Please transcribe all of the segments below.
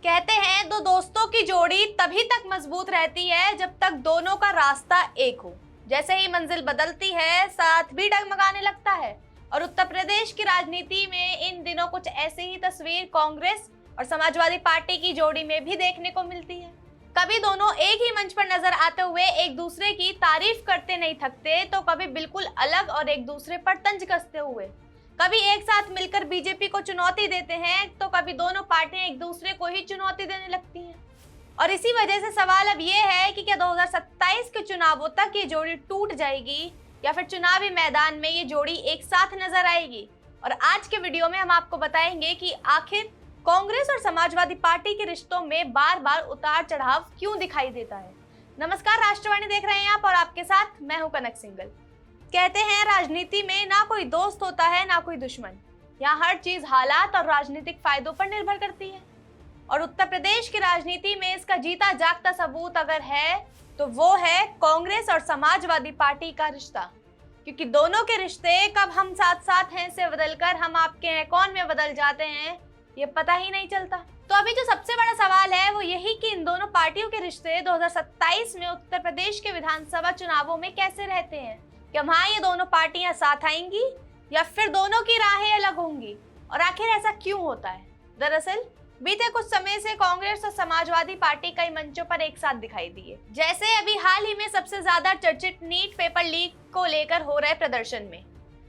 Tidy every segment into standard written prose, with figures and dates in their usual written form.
कहते हैं दो दोस्तों की जोड़ी तभी तक मजबूत रहती है जब तक दोनों का रास्ता एक हो। जैसे ही मंजिल बदलती है साथ भी डगमगाने लगता है। और उत्तर प्रदेश की राजनीति में इन दिनों कुछ ऐसी ही तस्वीर कांग्रेस और समाजवादी पार्टी की जोड़ी में भी देखने को मिलती है। कभी दोनों एक ही मंच पर नजर आते हुए एक दूसरे की तारीफ करते नहीं थकते, तो कभी बिल्कुल अलग और एक दूसरे पर तंज कसते हुए। कभी एक साथ मिलकर बीजेपी को चुनौती देते हैं, तो कभी दोनों पार्टियां एक दूसरे को ही चुनौती देने लगती हैं। और इसी वजह से सवाल अब ये है कि क्या 2027 के चुनावों तक ये जोड़ी टूट जाएगी या फिर चुनावी मैदान में ये जोड़ी एक साथ नजर आएगी। और आज के वीडियो में हम आपको बताएंगे कि आखिर कांग्रेस और समाजवादी पार्टी के रिश्तों में बार बार उतार चढ़ाव क्यों दिखाई देता है। नमस्कार, राष्ट्रवाणी देख रहे हैं आप और आपके साथ मैं हूं कनक सिंगल। कहते हैं राजनीति में ना कोई दोस्त होता है ना कोई दुश्मन। यहाँ हर चीज हालात और राजनीतिक फायदों पर निर्भर करती है। और उत्तर प्रदेश की राजनीति में इसका जीता जागता सबूत अगर है तो वो है कांग्रेस और समाजवादी पार्टी का रिश्ता। क्योंकि दोनों के रिश्ते कब हम साथ साथ हैं से बदलकर हम आपके हैं कौन में बदल जाते हैं, ये पता ही नहीं चलता। तो अभी जो सबसे बड़ा सवाल है वो यही कि इन दोनों पार्टियों के रिश्ते 2027 में उत्तर प्रदेश के विधानसभा चुनावों में कैसे रहते हैं। कि वहाँ ये दोनों पार्टियां साथ आएंगी या फिर दोनों की राहें अलग होंगी, और आखिर ऐसा क्यों होता है। दरअसल बीते कुछ समय से कांग्रेस और समाजवादी पार्टी कई मंचों पर एक साथ दिखाई दिए। जैसे अभी हाल ही में सबसे ज्यादा चर्चित नीट पेपर लीक को लेकर हो रहे प्रदर्शन में।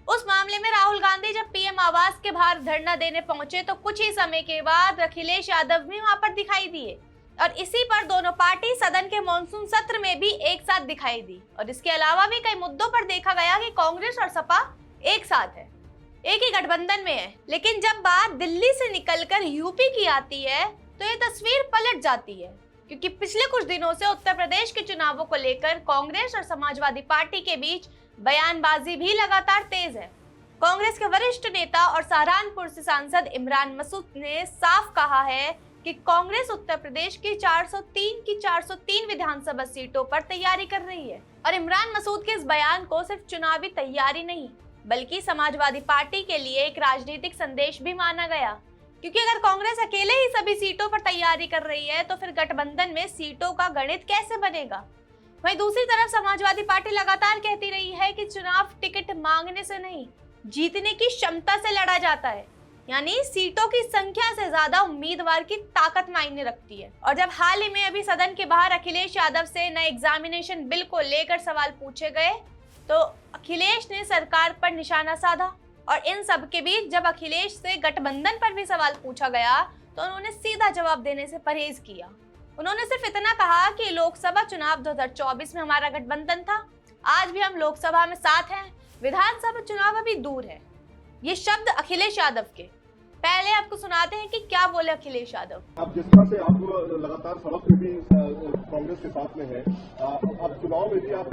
उस मामले में राहुल गांधी जब पीएम आवास के बाहर धरना देने पहुंचे तो कुछ ही समय के बाद अखिलेश यादव भी वहां पर दिखाई दिए। और इसी पर दोनों पार्टी सदन के मॉनसून सत्र में भी एक साथ दिखाई दी। और इसके अलावा भी कई मुद्दों पर देखा गया कि कांग्रेस और सपा एक साथ है, एक ही गठबंधन में है। लेकिन जब बात दिल्ली से निकलकर यूपी की आती है तो ये तस्वीर पलट जाती है। क्योंकि पिछले कुछ दिनों से उत्तर प्रदेश के चुनावों को लेकर कांग्रेस और समाजवादी पार्टी के बीच बयानबाजी भी लगातार तेज है। कांग्रेस के वरिष्ठ नेता और सहारनपुर से सांसद इमरान मसूद ने साफ कहा है कि कांग्रेस उत्तर प्रदेश की 403 विधानसभा सीटों पर तैयारी कर रही है। और इमरान मसूद के इस बयान को सिर्फ चुनावी तैयारी नहीं बल्कि समाजवादी पार्टी के लिए एक राजनीतिक संदेश भी माना गया। क्योंकि अगर कांग्रेस अकेले ही सभी सीटों पर तैयारी कर रही है तो फिर गठबंधन में सीटों का गणित कैसे बनेगा। वहीं दूसरी तरफ समाजवादी पार्टी लगातार कहती रही है कि चुनाव टिकट मांगने से नहीं, जीतने की क्षमता से लड़ा जाता है। यानी सीटों की संख्या से ज्यादा उम्मीदवार की ताकत मायने रखती है। और जब हाल ही में अभी सदन के बाहर अखिलेश यादव से नए एग्जामिनेशन बिल को लेकर सवाल पूछे गए तो अखिलेश ने सरकार पर निशाना साधा। और इन सब के बीच जब अखिलेश से गठबंधन पर भी सवाल पूछा गया तो उन्होंने सीधा जवाब देने से परहेज किया। उन्होंने सिर्फ इतना कहा कि लोकसभा चुनाव 2024 में हमारा गठबंधन था, आज भी हम लोकसभा में साथ हैं, विधानसभा चुनाव अभी दूर है। ये शब्द अखिलेश यादव के। पहले आपको सुनाते हैं कि क्या बोले अखिलेश यादव। अब जिस तरह से आप लगातार सड़क में भी कांग्रेस के साथ में है, अब चुनाव में भी आप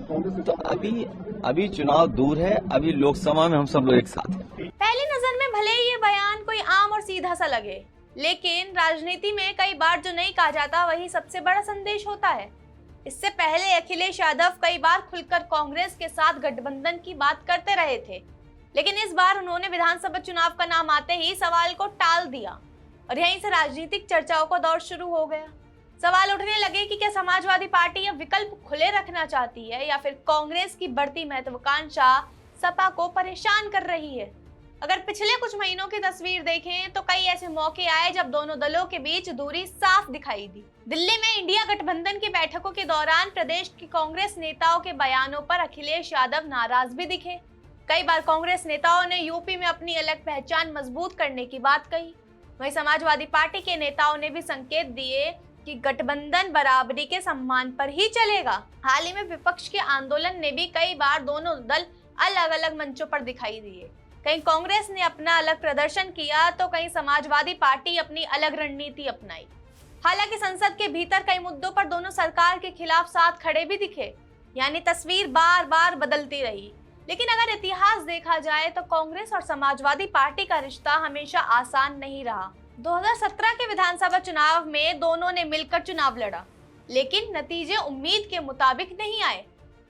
कांग्रेस के साथ। अभी चुनाव दूर है, अभी लोकसभा में हम सब लोग एक साथ हैं। पहली नजर में भले ही ये बयान कोई आम और सीधा सा लगे, लेकिन राजनीति में कई बार जो नहीं कहा जाता वही सबसे बड़ा संदेश होता है। इससे पहले अखिलेश यादव कई बार खुलकर कांग्रेस के साथ गठबंधन की बात करते रहे थे, लेकिन इस बार उन्होंने विधानसभा चुनाव का नाम आते ही सवाल को टाल दिया। और यहीं से राजनीतिक चर्चाओं का दौर शुरू हो गया। सवाल उठने लगे कि क्या समाजवादी पार्टी यह विकल्प खुले रखना चाहती है या फिर कांग्रेस की बढ़ती महत्वाकांक्षा सपा को परेशान कर रही है। अगर पिछले कुछ महीनों की तस्वीर देखें तो कई ऐसे मौके आए जब दोनों दलों के बीच दूरी साफ दिखाई दी। दिल्ली में इंडिया गठबंधन की बैठकों के दौरान प्रदेश की कांग्रेस नेताओं के बयानों पर अखिलेश यादव नाराज भी दिखे। कई बार कांग्रेस नेताओं ने यूपी में अपनी अलग पहचान मजबूत करने की बात कही। वहीं समाजवादी पार्टी के नेताओं ने भी संकेत दिए कि गठबंधन बराबरी के सम्मान पर ही चलेगा। हाल ही में विपक्ष के आंदोलन ने भी कई बार दोनों दल अलग अलग मंचों पर दिखाई दिए। कहीं कांग्रेस ने अपना अलग प्रदर्शन किया तो कहीं समाजवादी पार्टी अपनी अलग रणनीति अपनाई। हालांकि संसद के भीतर कई मुद्दों पर दोनों सरकार के खिलाफ साथ खड़े भी दिखे। यानी तस्वीर बार बार बदलती रही। लेकिन अगर इतिहास देखा जाए तो कांग्रेस और समाजवादी पार्टी का रिश्ता हमेशा आसान नहीं रहा। 2017 के विधानसभा चुनाव में दोनों ने मिलकर चुनाव लड़ा, लेकिन नतीजे उम्मीद के मुताबिक नहीं आए।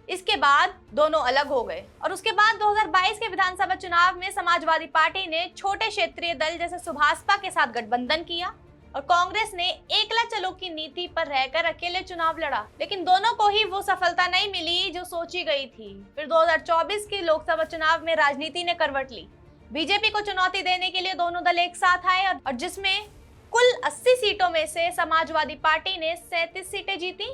इसके बाद दोनों अलग हो गए और उसके बाद 2022 के विधानसभा चुनाव में समाजवादी पार्टी ने छोटे क्षेत्रीय दल जैसे सुभाषपा के साथ गठबंधन किया और कांग्रेस ने एकला चलो की नीति पर रहकर अकेले चुनाव लड़ा, लेकिन दोनों को ही वो सफलता नहीं मिली जो सोची गई थी। फिर 2024 के लोकसभा चुनाव में राजनीति ने करवट ली। बीजेपी को चुनौती देने के लिए दोनों दल एक साथ आए और जिसमें कुल 80 सीटों में से समाजवादी पार्टी ने 37 सीटें जीती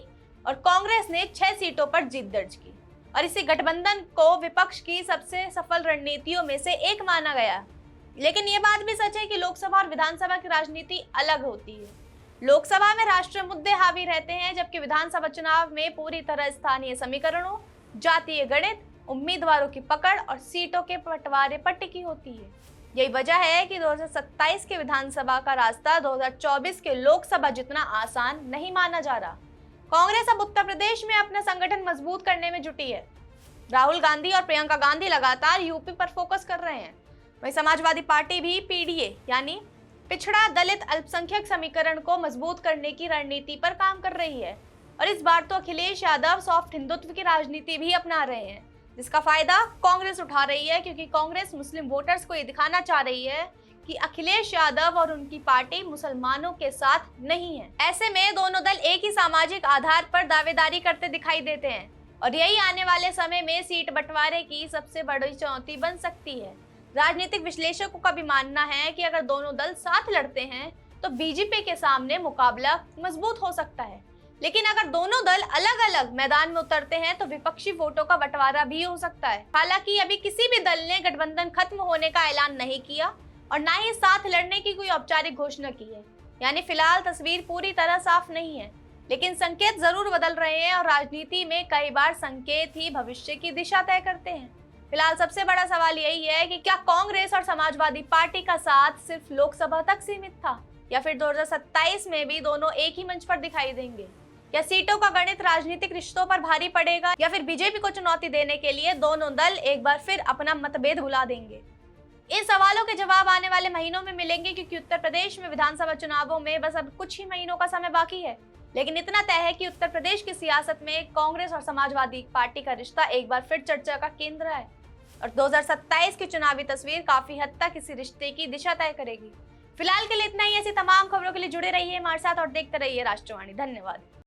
और कांग्रेस ने 6 सीटों पर जीत दर्ज की और इसी गठबंधन को विपक्ष की सबसे सफल रणनीतियों में से एक माना गया। लेकिन ये बात भी सच है कि लोकसभा और विधानसभा की राजनीति अलग होती है। लोकसभा में राष्ट्रीय मुद्दे हावी रहते हैं, जबकि विधानसभा चुनाव में पूरी तरह स्थानीय समीकरणों, जातीय गणित, उम्मीदवारों की पकड़ और सीटों के बंटवारे पर टिकी होती है। यही वजह है कि 2027 के विधानसभा का रास्ता 2024 के लोकसभा जितना आसान नहीं माना जा रहा। कांग्रेस अब उत्तर प्रदेश में अपना संगठन मजबूत करने में जुटी है। राहुल गांधी और प्रियंका गांधी लगातार यूपी पर फोकस कर रहे हैं। वहीं समाजवादी पार्टी भी पीडीए यानी पिछड़ा दलित अल्पसंख्यक समीकरण को मजबूत करने की रणनीति पर काम कर रही है और इस बार तो अखिलेश यादव सॉफ्ट हिंदुत्व की राजनीति भी अपना रहे हैं, जिसका फायदा कांग्रेस उठा रही है, क्योंकि कांग्रेस मुस्लिम वोटर्स को ये दिखाना चाह रही है कि अखिलेश यादव और उनकी पार्टी मुसलमानों के साथ नहीं है। ऐसे में दोनों दल एक ही सामाजिक आधार पर दावेदारी करते दिखाई देते हैं और यही आने वाले समय में सीट बंटवारे की सबसे बड़ी चुनौती बन सकती है। राजनीतिक विश्लेषकों का भी मानना है कि अगर दोनों दल साथ लड़ते हैं तो बीजेपी के सामने मुकाबला मजबूत हो सकता है, लेकिन अगर दोनों दल अलग अलग मैदान में उतरते हैं तो विपक्षी वोटों का बंटवारा भी हो सकता है। हालांकि अभी किसी भी दल ने गठबंधन खत्म होने का ऐलान नहीं किया और न ही साथ लड़ने की कोई औपचारिक घोषणा की है, यानी फिलहाल तस्वीर पूरी तरह साफ नहीं है, लेकिन संकेत जरूर बदल रहे हैं और राजनीति में कई बार संकेत ही भविष्य की दिशा तय करते हैं। फिलहाल सबसे बड़ा सवाल यही है कि क्या कांग्रेस और समाजवादी पार्टी का साथ सिर्फ लोकसभा तक सीमित था या फिर 2027 में भी दोनों एक ही मंच पर दिखाई देंगे? क्या सीटों का गणित राजनीतिक रिश्तों पर भारी पड़ेगा या फिर बीजेपी को चुनौती देने के लिए दोनों दल एक बार फिर अपना मतभेद भुला देंगे? इन सवालों के जवाब आने वाले महीनों में मिलेंगे, क्योंकि उत्तर प्रदेश में विधानसभा चुनावों में बस अब कुछ ही महीनों का समय बाकी है। लेकिन इतना तय है कि उत्तर प्रदेश की सियासत में कांग्रेस और समाजवादी पार्टी का रिश्ता एक बार फिर चर्चा का केंद्र है और 2027 की चुनावी तस्वीर काफी हद तक इसी रिश्ते की दिशा तय करेगी। फिलहाल के लिए इतना ही। ऐसी तमाम खबरों के लिए जुड़े रहिए हमारे साथ और देखते रहिए राष्ट्रवाणी। धन्यवाद।